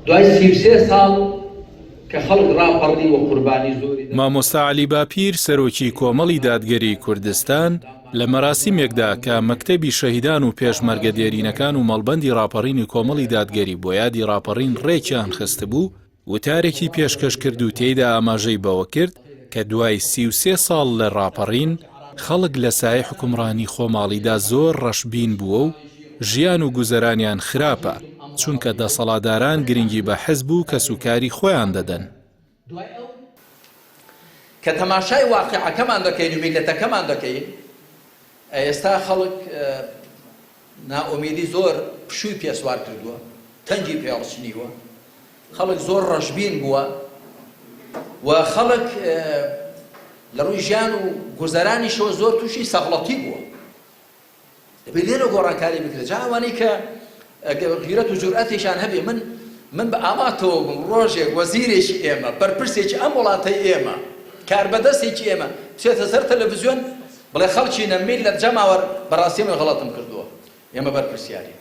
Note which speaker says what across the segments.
Speaker 1: دوای 33 ساڵ کە خەڵک ڕاپەڕی و قوربانی زۆری
Speaker 2: مامۆستا عەلی باپیر سەرۆکی کۆمەڵی دادگەری کوردستان لە مەراسیمێکدا کە مەکتەبی شەهیدان و پێشمەرگە دێرینەکان و مەڵبەندی ڕاپەڕینی کۆمەڵی دادگەری بۆ یادی ڕاپەڕین ڕێکیان خست بوو وتارێکی پێشکەش کرد و تێیدا ئاماژەی بەوە کرد کە دوای 33 ساڵ لە ڕاپەڕین خەڵک لە سایە حکومڕانی خۆماڵیدا زۆر ڕەشبین بووە و ژیان و گوزەرانیان خراپە چونکە دەسەڵاتداران گرنگی بە حزب و کەسوکاری خۆیان دەدەن.
Speaker 3: کە تەماشای واقعەکەمان دەکەین و میلەتەکەمان دەکەین ئێستا خەڵک نائومیدی زۆر پشووی پێسوار کردووە، تەنگی پێڵچنیوە، خەڵک زۆر ڕەشبین بووە و خەڵک لە ڕووی ژیان و گوزەرانیشەوە زۆر تووشی سەغڵەتی بووە. دەبێت لێرە گۆڕانکاری بکرێت. جا ئەوانەی کە غیرەت و جورئەتیشان هەبێ من بە ئاماتەوە بووم ڕۆژێک وەزیرێکی ئێمە بەرپرسێکی ئەم وڵاتەی ئێمە کاربەدەستێکی ئێمە بچێتە سەر تەلەڤیزیۆن بڵێ خەڵکی نەمیل لە جەماوە بەڕاستی من غەڵەتم کردووە، ئێمە بەرپرسیاری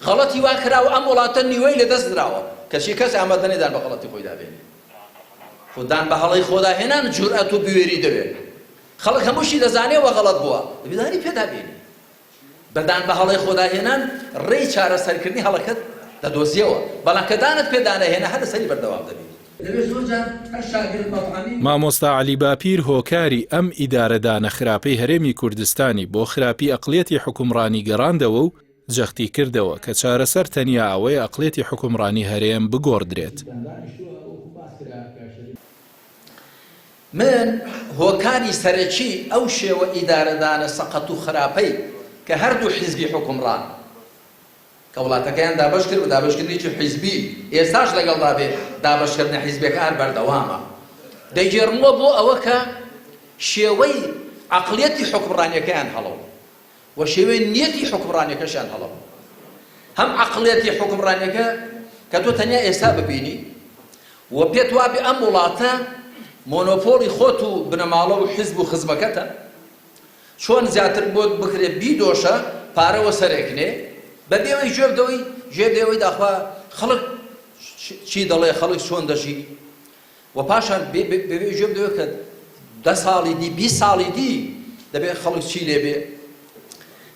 Speaker 3: غەڵەتی وا کراوە ئەم وڵاتە نیوەی لەدەست درراوە کەچی کەس ئامادە نەدان بە غەڵەتی خۆی دابێنێ. خۆدان بە هەڵەی خۆداهێنان جورئەت و بوێری دەوێت. خەڵک هەمووشی دەزانێەوە غەڵەت بووە دەبێدانی پێدابێنی. بەدان بە هەڵەی خۆداهێنان ڕێی چارەسەرکردنی هەڵەکەت دەدۆزیەوە، بەڵام کە دانت پێدانەهێنا هەر لەسەری بەردەوام دەبێت.
Speaker 2: مامۆستا عەلی باپیر هۆکاری ئەم ئیدارەدانە خراپەی هەرێمی کوردستانی بۆ خراپی ئەقڵیەتی حکومڕانی گەڕاندەوە و جەختی کردەوە کە چارەسەر تەنیا ئەوەی ئەقڵیەتی حکومڕانی هەرێم بگۆڕدرێت.
Speaker 3: من هۆکاری سەرەکی ئەو شێوە ئیدارەدانە سەقەت و خراپەی کە هەردوو حیزبی حکومڕان کە وڵاتەکەیان دابەش کرد و دابەشکردنێکی حیزبی ئێستاش لەگەڵدا بێ دابەشکردنە حیزبەکان بەردەوامە دەیگێڕنەوە بۆ ئەوە کە شێوەی عەقڵیەتی حکومڕانیەکەیان هەڵەوە و شێوەی نیەتی حکومڕانیەکەشیان هەڵەوە. هەم عەقڵیەتی حکومڕانیەکە کە تۆ تەنیا ئێستا ببینی و پێت وابێ ئەم وڵاتە مۆنۆپۆلی خۆت و بنەماڵە و حیزب و خزمەکەتە چۆن زیاتر بۆت بکرێ بیدۆشە پارەوە سەرێکنێ بەبێەوەی ژێردەوەی داخوا خەڵک چی دەڵێ خەڵک چۆن دەژی و پاشان بەبێ ژێردەوەی کە 10 ساڵی دی 20 ساڵی دی دەبێت خەڵک چی لێبێ.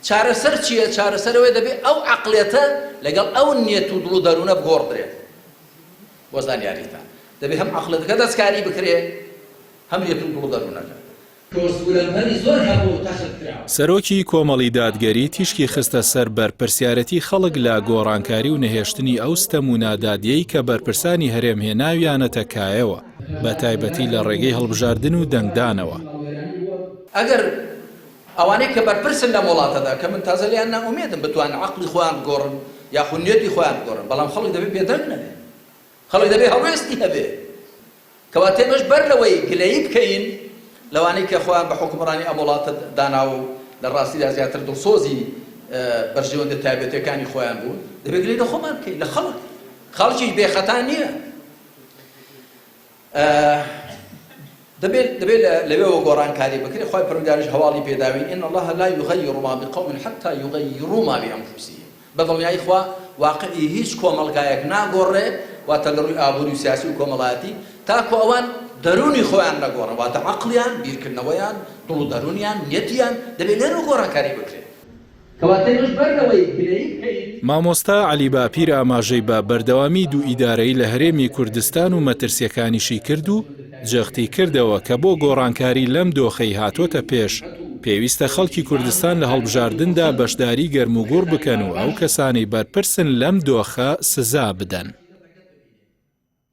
Speaker 3: چارەسەر چییە؟ چارەسەرەوەی دەبێت ئەو عەقڵیەتە لەگەڵ ئەو نیەت و دڵ و دەروونە بگۆڕدرێت بۆ زانیاریتان. دەبێت هەم عەقڵەکە دەستکاری بکرێ هەم نیەت و دڵ و دەروونەکە.
Speaker 2: سەرۆکی کۆمەڵی دادگەری تیشکی خستە سەر بەرپرسیارەتی خەڵک لە گۆڕانکاری و نەهێشتنی ئەو ستەم و نادادیەی کە بەرپرسانی هەرێم هێناویانەتە کایەوە بە تایبەتی لە ڕێگەی هەڵبژاردن و دەنگدانەوە.
Speaker 3: ئەگەر ئەوانەی کە بەرپرسن لە وڵاتەدا کە من تازە لیان ناومێدم بتوانن عەقڵی خۆیان بگۆڕن یاخود نیەتی خۆیان بگۆڕن، بەڵام خەڵک دەبێت بێدەنگ نەبێ، خەڵک دەبێت هەڵوێستی هەبێ کەواتە ئێمەش بەر لەوەی گلەیی بکەین لەوانەی کە خۆیان بە حکومڕانی ئەم وڵاتە دانا و لە ڕاستیدا زیاتر دڵسۆزی بەرژەوەندە تایبەتیەکانی خۆیان بوون دەبێت گلەی لە خۆمان بکەین لە خەڵکیش بێخەتان نییە. دەبێت لەوێەوە گۆڕانکاری بکرێت. خۆی پەروەردگاریش هەواڵی پێداوین إن الله لا يغير ما بقوم حتى يغيروا ما بأنفسهم. بەدڵنیایی خوا واقعی هیچ کۆمەڵگایەک ناگۆڕێ واتە لە ڕووی ئابووری و سیاسی و کۆمەڵایەتی تاکو ئەوان دەرونی خۆیان نەگۆڕن واتە عەقڵیان بیرکردنەوەیان دڵ و دەرونیان نیەتیان دەبێت لێرە گۆڕانکاری بکرێت.
Speaker 2: مامۆستا عەلی باپیر ئاماژەی بە بەردەوامی دوو ئیدارەی لە هەرێمی کوردستان و مەترسیەکانیشی کرد و جەختی کردەوە کە بۆ گۆڕانکاری لەم دۆخەی هاتوۆتە پێش پێویستە خەڵکی کوردستان لە هەڵبژاردندا بەشداری گەرم و گوڕ بکەن و ئەو کەسانی بەرپرسن لەم دۆخە سزا بدەن.